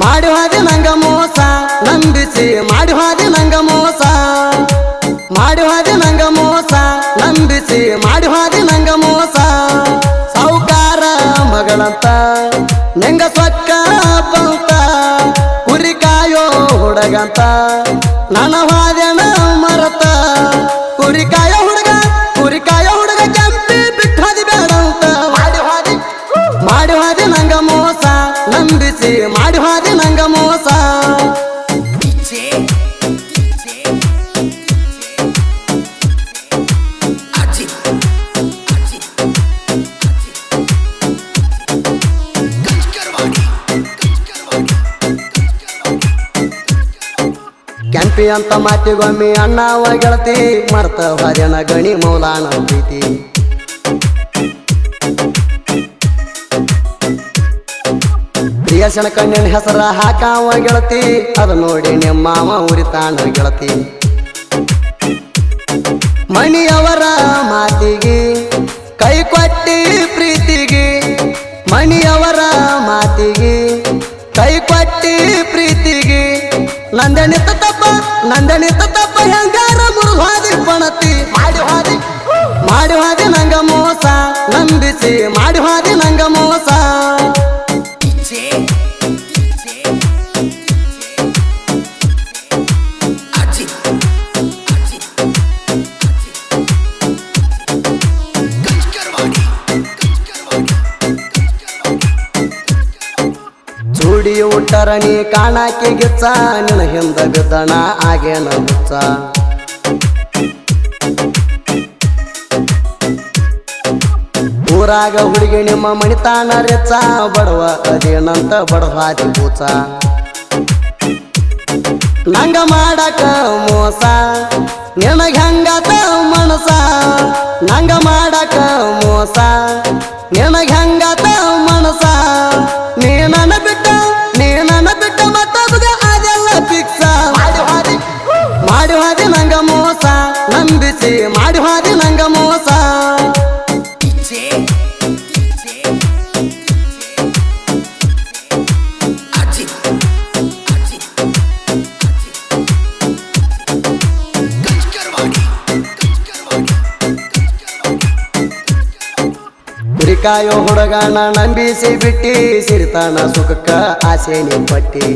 ಮಾಡಿ ಹಾದಿ ನಂಗ ಮೋಸ ನಂಬಿಸಿ ಮಾಡಿ ಹಾದಿ ನಂಗ ಮೋಸ ಮಾಡಿ ಹಾದಿ ನಂಗ ಮೋಸ ನಂಬಿಸಿ ಮಾಡಿ ಹಾದಿ ನಂಗ ಮೋಸ ಸಾವುಕಾರ ಮಗಳಂತ ನಂಗ ಸೊಕ್ಕ ಬಂತ ಕುರಿ ಕಾಯೋ ಹುಡುಗಂತ ನನ್ನ ಹಾದ್ಯನ ಮರತ ಕುರಿ ಕಾಯೋ ಹುಡುಗ ಕೆಂಪಿ ಬಿಟ್ಟು ಹಾದಿ ಬೇಡಂತ ಮಾಡಿ ಹಾದಿ ನಂಗ ಮೋಸ ನಂಬಿಸಿ ಮಾಡಿ ಹಾದಿ ನಂಗ ಮೋಸ ಕೆಂಪಿ ಅಂತ ಮಾತಿಗೊಮ್ಮೆ ಅಣ್ಣವ ಗೆಳತಿ ಮರ್ತ ಹಾದ್ಯನ ಗಣಿ ಮೌಲಾನ ಪ್ರೀತಿ ಪ್ರಿಯಸನ ಕಣ್ಣಿನ ಹೆಸರ ಹಾಕಾವ ಗೆಳತಿ ಅದು ನೋಡಿ ನಿಮ್ಮ ಮಾವ ಉರಿತಾಣ ಗೆಳತಿ ಮಣಿಯವರ ಮಾತಿಗೆ ಕೈ ಕೊಟ್ಟಿ ಪ್ರೀತಿಗೆ ಮಣಿಯವರ ಮಾತಿಗೆ ಕೈ ಕೊಟ್ಟಿ ಪ್ರೀತಿಗೆ ನಂದನಿತ ತಪ್ಪ ಹೆಂಗಾರ ಮುರುಹಾದಿ ಪಣತಿ ಮಾಡಿ ಹಾದಿ ನಂಗ ಮೋಸ ನಂಬಿಸಿ ಮಾಡಿ ಹಾದಿ ನಂಗ ಮೋಸ ಚೂಡಿ ಉಟ್ಟರ ನೀ ಕಾಣಾಕಿ ಗಿಚ್ಚ ನಿನ್ನ ಹಿಂದ ಬಿದ್ದಣ ಆಗೇನ ಹುಚ್ಚ ಊರಾಗ ಹುಡುಗಿ ನಿಮ್ಮ ಮಣಿತಾನ ರೆಚ್ಚ ಬಡವ ಅದೇನಂತ ಬಡವಾದಿ ಕೂಚ ನಂಗ ಮಾಡಕ ಮೋಸ ನಿನಗ ಹೆಂಗಾತ ಮನಸ ನಂಗ ಮಾಡಕ ಮೋಸ ನಿನಗ ಹೆಂಗಾತ ಮನಸ ನೀ ನನ್ನ ಬಿಟ್ಟ ಮತ್ತೊಬ್ಬಗ ಅದೆಲ್ಲ ಫಿಕ್ಸ ಮಾಡಿ ಹಾದಿ ನಂಗ ಮೋಸ ನಂಬಿಸಿ ಮಾಡಿ ಹಾದಿ ನಂಗ ಮೋಸ ಕುರಿಕಾಯೋ ಹುಡುಗನ ನಂಬಿಸಿ ಬಿಟ್ಟಿ ಸಿರಿತಾನ ಸುಖಕ್ಕ ಆಸೆನಿ ಪಟ್ಟಿ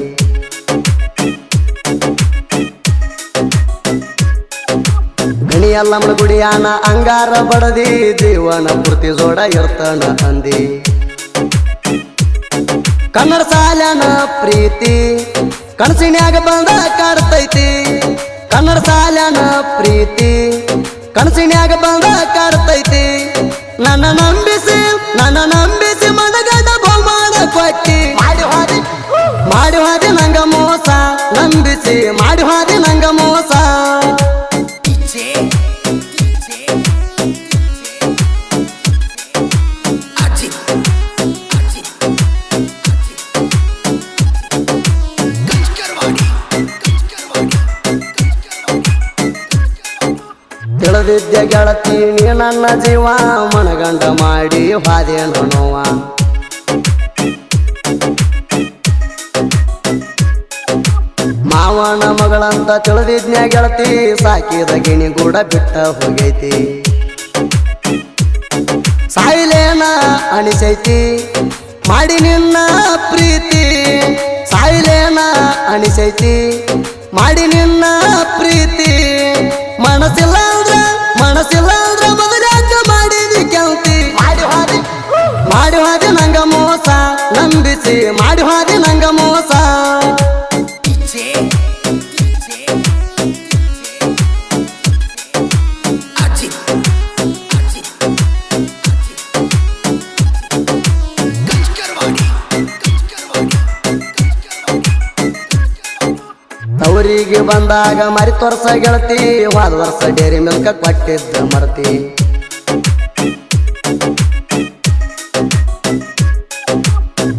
ಗಣಿಯಲ್ಲಮ್ಮನ ಗುಡಿಯಾನ ಅಂಗಾರ ಬಡದಿ ಜೀವನ ಪೂರ್ತಿ ಜೋಡ ಇರ್ತಾನ ಅಂದಿ ಕನ್ನಡ ಸಾಲನ ಪ್ರೀತಿ ಕನಸಿನ್ಯಾಗ ಬಂದ ಕಾಡ್ತೈತಿ ಕನ್ನಡ ಸಾಲನ ಪ್ರೀತಿ ಕನಸಿನ್ಯಾಗ ಬಂದ ಕಾಡ್ತೈತಿ ನನ್ನ ನಂಬಿಸಿ ಮನಗಂಡ ಬಹುಮಾನ ಕೊಟ್ಟಿ ಮಾಡಿ ಹಾದಿ ನಂಗ ಮೋಸ ನಂಬಿಸಿ ಮಾಡಿ ಹಾದಿ ನಂಗ ಮೋಸ ತಿಳಿದಿದ್ದೆ ಗೆಳತಿ ನೀ ನನ್ನ ಜೀವ ಮನಗಂಡ ಮಾಡಿ ಹಾದೇನು ನೋವ ಮಾವನ ಮಗಳಂತ ತಿಳಿದಿದ್ನ್ಯ ಗೆಳತಿ ಸಾಕಿದ ಗಿಣಿ ಕೂಡ ಬಿಟ್ಟ ಹೋಗೈತಿ ಸಾಯಿಲೇನ ಅನಿಸೈತಿ ಮಾಡಿ ನಿನ್ನ ಪ್ರೀತಿ ಸಾಯಿಲೇನ ಅನಿಸೈತಿ ಮಾಡಿ ನಿನ್ನ ಪ್ರೀತಿ ಮನಸ್ಸಿಲ್ಲ ಅಂದ್ರ ಮೊದಲಾಕ ಮಾಡಿದಿ ಕೆಂತಿ ಮಾಡಿ ಹಾದಿ ನಂಗ ಮೋಸ ನಂಬಿಸಿ ಮಾಡಿ ಹಾದಿ ನಂಗ ಮೋಸ ತವರಿಗೆ ಬಂದಾಗ ಮರಿ ತೋರ್ಸ ಗೆಳತಿ ಹೋದ ವರ್ಷ ಡೇರಿ ಮಿಲ್ಕ ಕೊಟ್ಟಿದ್ದ ಮರತಿ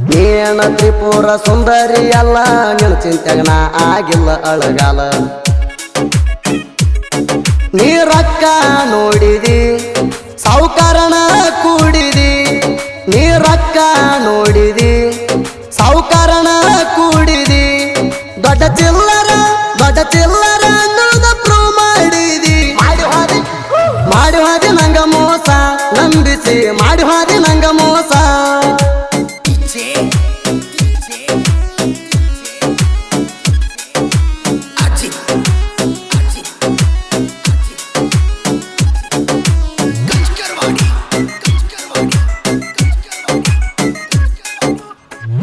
ನೀನ ತ್ರಿಪುರ ಸುಂದರಿ ಅಲ್ಲ ನಿನ್ನ ಚಿಂತೆಗ ನಾ ಆಗಿಲ್ಲ ಅಳಗಾಲ ನೀ ರೊಕ್ಕ ನೋಡಿದಿ ಸಾವುಕಾರನ ಕೂಡಿದಿ ನೀ ರೊಕ್ಕ ನೋಡಿದಿ ಸಾವುಕಾರನ ಕೂಡಿದಿ ದೊಡ್ಡ ಚಿಲ್ಲರ ಅನ್ನೋದ ಪ್ರೂವ್ ಮಾಡಿದಿ ಮಾಡಿ ಹಾದಿ ನಂಗ ಮೋಸ ನಂಬಿಸಿ ಮಾಡಿ ಹಾದಿ ನಂಗ ಮೋಸ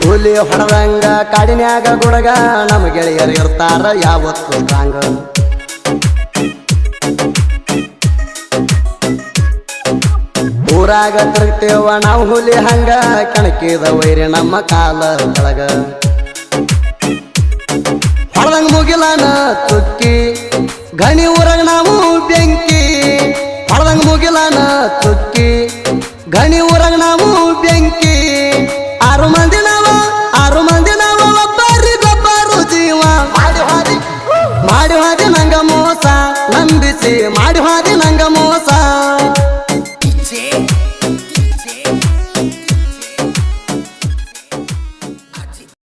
ಹುಲಿ ಹೊಡೆದಂಗ ಕಾಡಿನ್ಯಾಗ ಗುಡಗ ನಮ್ಮ ಗೆಳೆಯರು ಇರ್ತಾರ ಯಾವತ್ತು ಸ್ಟ್ರಾಂಗ್ ಊರಾಗ ತಿರುಗ್ತೇವ ನಾವು ಹುಲಿ ಹಂಗ ಕಣಕಿದ ವೈರಿ ನಮ್ಮ ಕಾಲ ಒಳಗ ಹೊಡೆದಂಗ ಮುಗಿಲಾನ ಚುಕ್ಕಿ ಗಣಿ ಊರಾಗ ನಾವು ಬೆಂಕಿ ಹೊಡೆದಂಗ ಮುಗಿಲಾನ ಚುಕ್ಕಿ ಗಣಿ ಊರಾಗ ನಾವು ಬೆಂಕಿ